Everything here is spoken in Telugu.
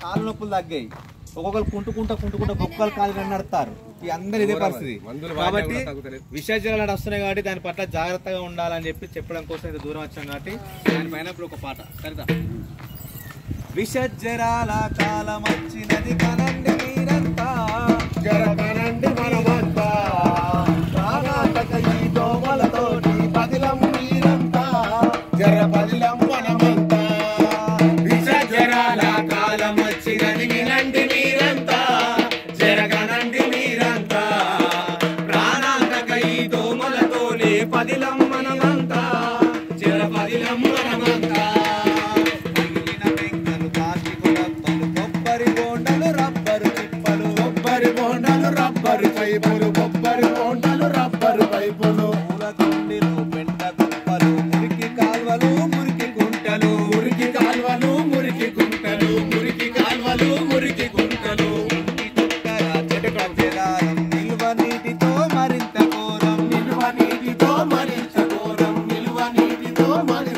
కాళ్ళ నొప్పులు తగ్గాయి. ఒక్కొక్కరు కుంటుకుంటా గొప్పలు కాలు నడతారు. ఈ అందరు ఇదే పరిస్థితి. కాబట్టి విషజ్వరాలు వస్తున్నాయి కాబట్టి దాని పట్ల జాగ్రత్తగా ఉండాలని చెప్పడం కోసం ఇంత దూరం వచ్చాం కాబట్టి దానిపైన ఇప్పుడు ఒక పాట సరిదా. విషజ్వరాల కాలం వచ్చినది కనండి మీరంతా, జర కనండి మనమంతా, ప్రాణాంతక ఈ దోమలతోటి పదిలం మీరంతా, జర పదిలం మనమంతా. విషజ్వరాల కాలం వచ్చినది వినండి మీరంతా, జర కనండి మీరంతా, ప్రాణాంతక ఈ దోమలతోనే పదిలం మనమంతా, జర పదిలం మనమంతా. రబ్బరు పైపులు, కొబ్బరి బోండాలు రబ్బరు పైపులు, పూలకుండీలు, పెంట కుప్పలు, మురికి కాల్వలు, మురికి గుంటలు, మురికి కాల్వలు, మురికి గుంటలు, మురికి కాల్వలు, మురికి గుంటలు, నిల్వ నీటితో మరింత ఘోరం, నిల్వ నీటితో మరింత ఘోరం, నిల్వ నీటితో మరింత